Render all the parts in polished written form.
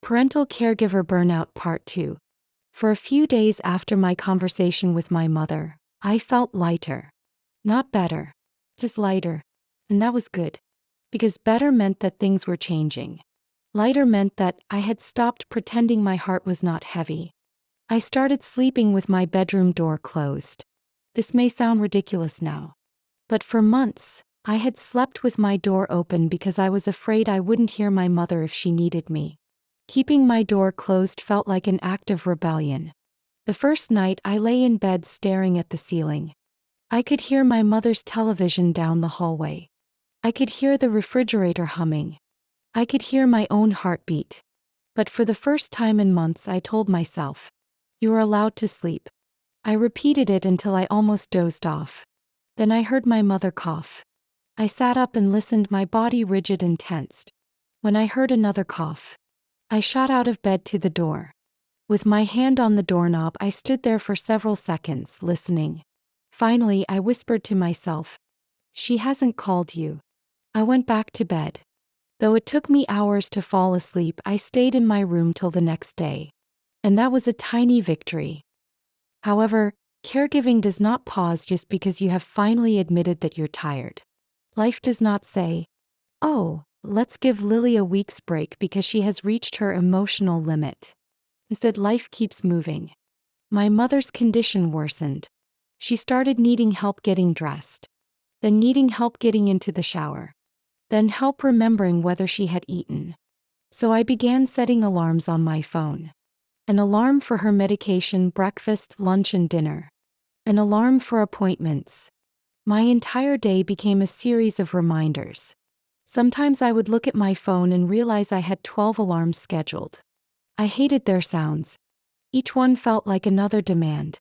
Parental Caregiver Burnout Part 2. For a few days after my conversation with my mother, I felt lighter. Not better, just lighter. And that was good. Because better meant that things were changing. Lighter meant that I had stopped pretending my heart was not heavy. I started sleeping with my bedroom door closed. This may sound ridiculous now. But for months, I had slept with my door open because I was afraid I wouldn't hear my mother if she needed me. Keeping my door closed felt like an act of rebellion. The first night I lay in bed staring at the ceiling. I could hear my mother's television down the hallway. I could hear the refrigerator humming. I could hear my own heartbeat. But for the first time in months I told myself, "You are allowed to sleep." I repeated it until I almost dozed off. Then I heard my mother cough. I sat up and listened, my body rigid and tensed. When I heard another cough, I shot out of bed to the door. With my hand on the doorknob, I stood there for several seconds, listening. Finally, I whispered to myself, "She hasn't called you." I went back to bed. Though it took me hours to fall asleep, I stayed in my room till the next day. And that was a tiny victory. However, caregiving does not pause just because you have finally admitted that you're tired. Life does not say, "Oh, let's give Lily a week's break because she has reached her emotional limit." Instead, life keeps moving. My mother's condition worsened. She started needing help getting dressed, then needing help getting into the shower, then help remembering whether she had eaten. So I began setting alarms on my phone. An alarm for her medication, breakfast, lunch, and dinner. An alarm for appointments. My entire day became a series of reminders. Sometimes I would look at my phone and realize I had 12 alarms scheduled. I hated their sounds. Each one felt like another demand.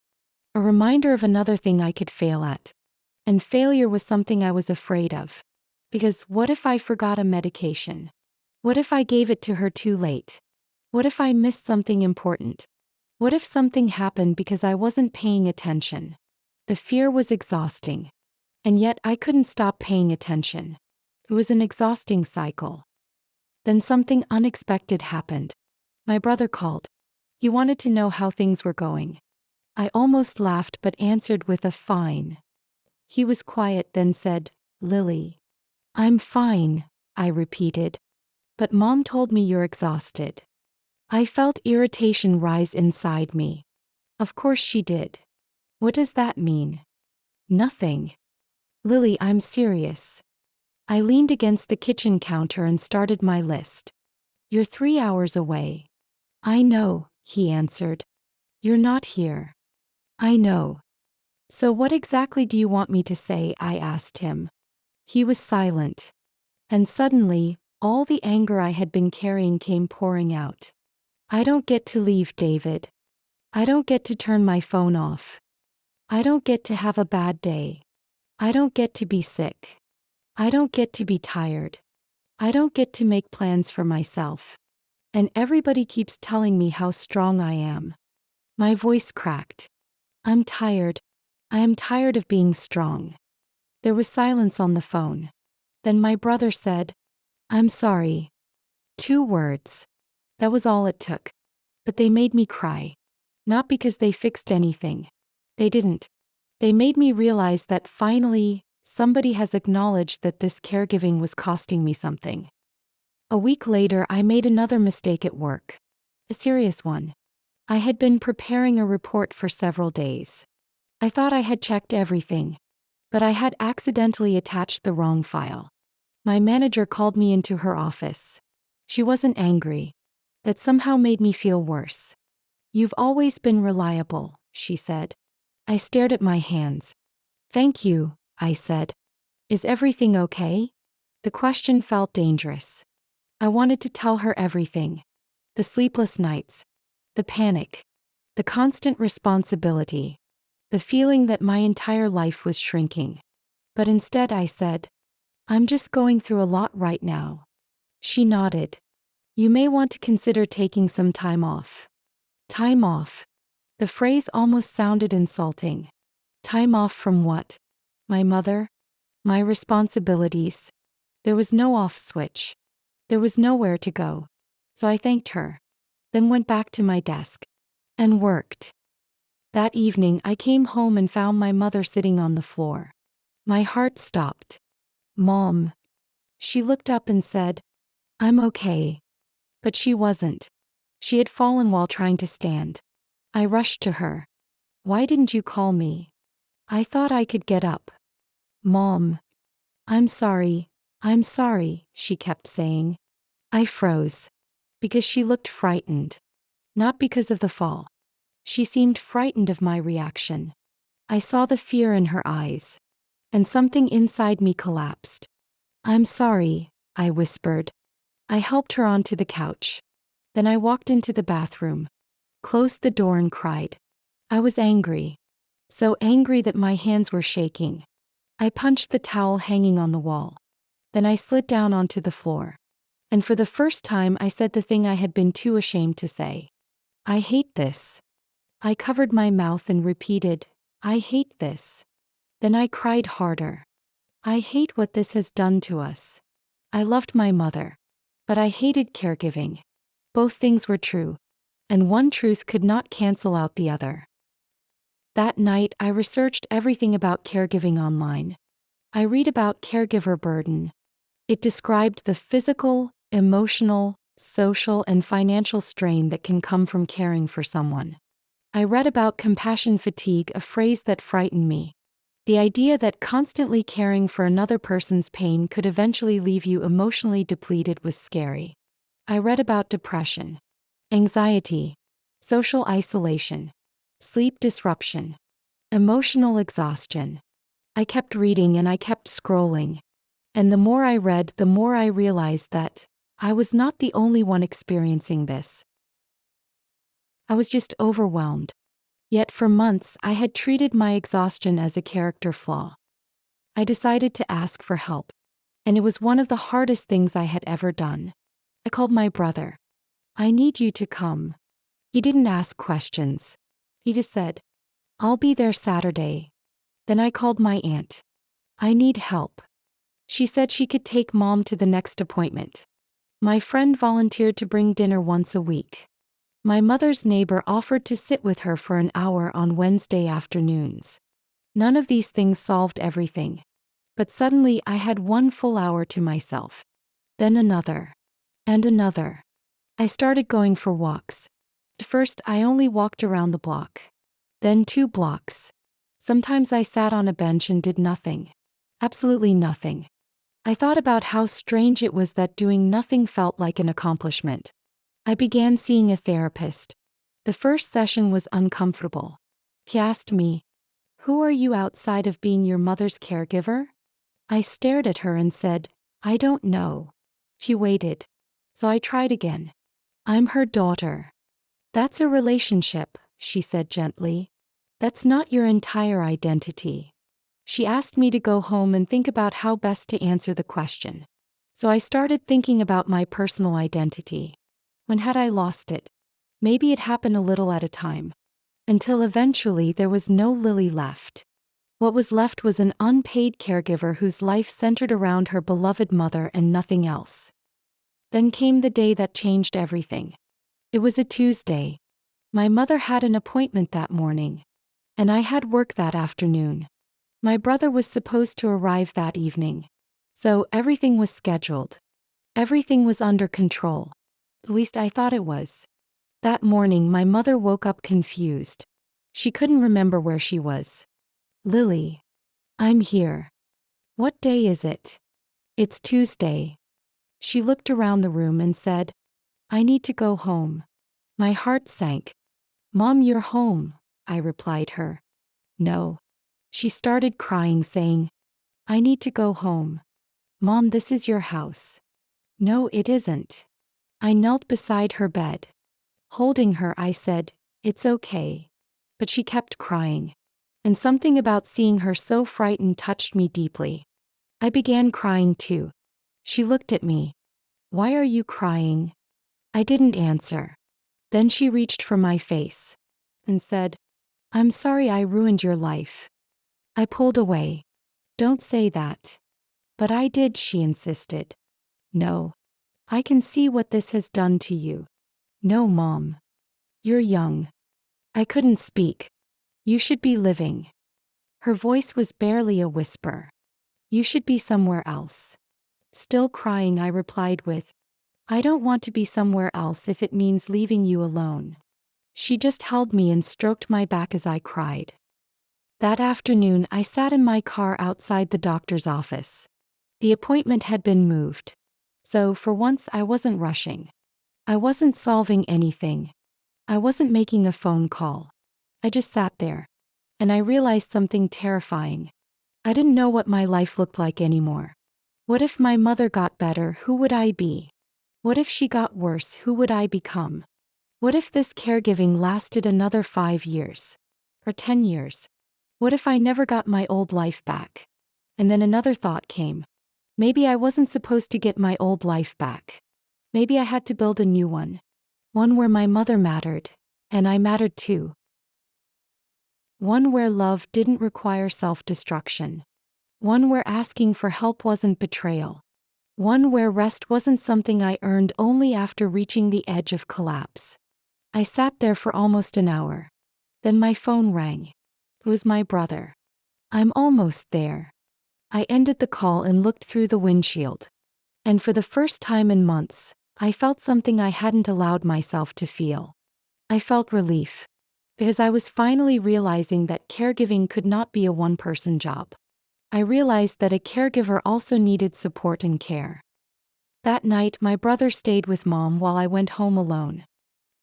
A reminder of another thing I could fail at. And failure was something I was afraid of. Because what if I forgot a medication? What if I gave it to her too late? What if I missed something important? What if something happened because I wasn't paying attention? The fear was exhausting. And yet I couldn't stop paying attention. It was an exhausting cycle. Then something unexpected happened. My brother called. He wanted to know how things were going. I almost laughed but answered with a "fine." He was quiet, then said, "Lily." "I'm fine," I repeated. "But Mom told me you're exhausted." I felt irritation rise inside me. Of course she did. What does that mean? Nothing. "Lily, I'm serious." I leaned against the kitchen counter and started my list. "You're 3 hours away." "I know," he answered. "You're not here." "I know." "So what exactly do you want me to say?" I asked him. He was silent. And suddenly, all the anger I had been carrying came pouring out. "I don't get to leave, David. I don't get to turn my phone off. I don't get to have a bad day. I don't get to be sick. I don't get to be tired. I don't get to make plans for myself. And everybody keeps telling me how strong I am." My voice cracked. "I'm tired. I am tired of being strong." There was silence on the phone. Then my brother said, "I'm sorry." 2 words. That was all it took. But they made me cry. Not because they fixed anything. They didn't. They made me realize that finally, somebody has acknowledged that this caregiving was costing me something. A week later, I made another mistake at work. A serious one. I had been preparing a report for several days. I thought I had checked everything. But I had accidentally attached the wrong file. My manager called me into her office. She wasn't angry. That somehow made me feel worse. "You've always been reliable," she said. I stared at my hands. "Thank you," I said. "Is everything okay?" The question felt dangerous. I wanted to tell her everything. The sleepless nights. The panic. The constant responsibility. The feeling that my entire life was shrinking. But instead I said, "I'm just going through a lot right now." She nodded. "You may want to consider taking some time off." Time off. The phrase almost sounded insulting. Time off from what? My mother? My responsibilities? There was no off switch. There was nowhere to go. So I thanked her. then went back to my desk and worked. That evening, I came home and found my mother sitting on the floor. My heart stopped. "Mom." She looked up and said, "I'm okay." But she wasn't. She had fallen while trying to stand. I rushed to her. "Why didn't you call me? I thought I could get up." "Mom." I'm sorry, she kept saying. I froze. Because she looked frightened. Not because of the fall. She seemed frightened of my reaction. I saw the fear in her eyes. And something inside me collapsed. "I'm sorry," I whispered. I helped her onto the couch. Then I walked into the bathroom, closed the door and cried. I was angry. So angry that my hands were shaking. I punched the towel hanging on the wall. Then I slid down onto the floor. And for the first time I said the thing I had been too ashamed to say. "I hate this." I covered my mouth and repeated, "I hate this." Then I cried harder. "I hate what this has done to us." I loved my mother. But I hated caregiving. Both things were true. And one truth could not cancel out the other. That night I researched everything about caregiving online. I read about caregiver burden. It described the physical, emotional, social, and financial strain that can come from caring for someone. I read about compassion fatigue, a phrase that frightened me. The idea that constantly caring for another person's pain could eventually leave you emotionally depleted was scary. I read about depression, anxiety, social isolation, sleep disruption, emotional exhaustion. I kept reading and I kept scrolling. And the more I read, the more I realized that I was not the only one experiencing this. I was just overwhelmed. Yet for months I had treated my exhaustion as a character flaw. I decided to ask for help. And it was one of the hardest things I had ever done. I called my brother. "I need you to come." He didn't ask questions. He just said, "I'll be there Saturday." Then I called my aunt. "I need help." She said she could take Mom to the next appointment. My friend volunteered to bring dinner once a week. My mother's neighbor offered to sit with her for an hour on Wednesday afternoons. None of these things solved everything. But suddenly I had one full hour to myself. Then another. And another. I started going for walks. At first I only walked around the block. Then 2 blocks. Sometimes I sat on a bench and did nothing. Absolutely nothing. I thought about how strange it was that doing nothing felt like an accomplishment. I began seeing a therapist. The first session was uncomfortable. He asked me, "Who are you outside of being your mother's caregiver?" I stared at her and said, "I don't know." She waited. So I tried again. "I'm her daughter." "That's a relationship," she said gently. "That's not your entire identity." She asked me to go home and think about how best to answer the question. So I started thinking about my personal identity. When had I lost it? Maybe it happened a little at a time. Until eventually there was no Lily left. What was left was an unpaid caregiver whose life centered around her beloved mother and nothing else. Then came the day that changed everything. It was a Tuesday. My mother had an appointment that morning. And I had work that afternoon. My brother was supposed to arrive that evening. So everything was scheduled. Everything was under control. At least I thought it was. That morning my mother woke up confused. She couldn't remember where she was. "Lily. I'm here." "What day is it?" "It's Tuesday." She looked around the room and said, "I need to go home." My heart sank. "Mom, you're home," I replied her. "No." She started crying, saying, "I need to go home." "Mom, this is your house." "No, it isn't." I knelt beside her bed. Holding her, I said, "It's okay." But she kept crying. And something about seeing her so frightened touched me deeply. I began crying too. She looked at me. "Why are you crying?" I didn't answer. Then she reached for my face and said, "I'm sorry I ruined your life." I pulled away. "Don't say that." "But I did," she insisted. "No. I can see what this has done to you." No, Mom. You're young. I couldn't speak. You should be living. Her voice was barely a whisper. You should be somewhere else. Still crying, I replied with, I don't want to be somewhere else if it means leaving you alone. She just held me and stroked my back as I cried. That afternoon, I sat in my car outside the doctor's office. The appointment had been moved. So, for once, I wasn't rushing. I wasn't solving anything. I wasn't making a phone call. I just sat there. And I realized something terrifying. I didn't know what my life looked like anymore. What if my mother got better? Who would I be? What if she got worse? Who would I become? What if this caregiving lasted another 5 years? Or 10 years? What if I never got my old life back? And then another thought came. Maybe I wasn't supposed to get my old life back. Maybe I had to build a new one. One where my mother mattered. And I mattered too. One where love didn't require self-destruction. One where asking for help wasn't betrayal. One where rest wasn't something I earned only after reaching the edge of collapse. I sat there for almost an hour. Then my phone rang. It was my brother. I'm almost there. I ended the call and looked through the windshield. And for the first time in months, I felt something I hadn't allowed myself to feel. I felt relief. Because I was finally realizing that caregiving could not be a one-person job. I realized that a caregiver also needed support and care. That night, my brother stayed with Mom while I went home alone.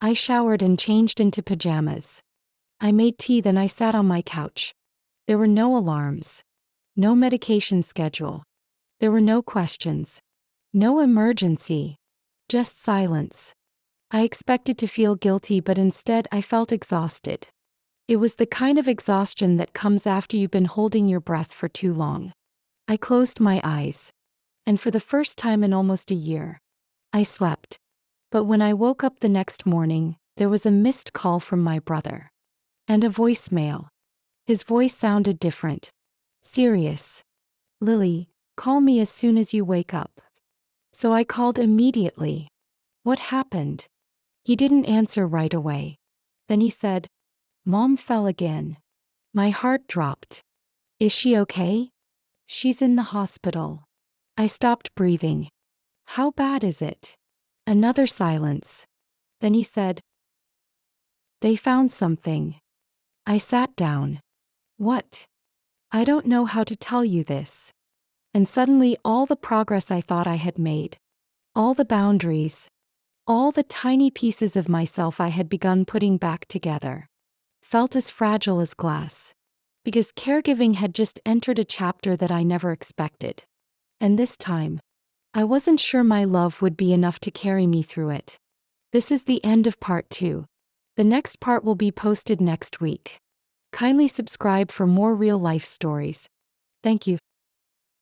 I showered and changed into pajamas. I made tea, then I sat on my couch. There were no alarms. No medication schedule. There were no questions. No emergency. Just silence. I expected to feel guilty, but instead I felt exhausted. It was the kind of exhaustion that comes after you've been holding your breath for too long. I closed my eyes. And for the first time in almost a year, I slept. But when I woke up the next morning, there was a missed call from my brother. And a voicemail. His voice sounded different. Serious. Lily, call me as soon as you wake up. So I called immediately. What happened? He didn't answer right away. Then he said, Mom fell again. My heart dropped. Is she okay? She's in the hospital. I stopped breathing. How bad is it? Another silence. Then he said, They found something. I sat down. What? I don't know how to tell you this. And suddenly all the progress I thought I had made, all the boundaries, all the tiny pieces of myself I had begun putting back together, felt as fragile as glass. Because caregiving had just entered a chapter that I never expected. And this time, I wasn't sure my love would be enough to carry me through it. This is the end of part 2. The next part will be posted next week. Kindly subscribe for more real-life stories. Thank you.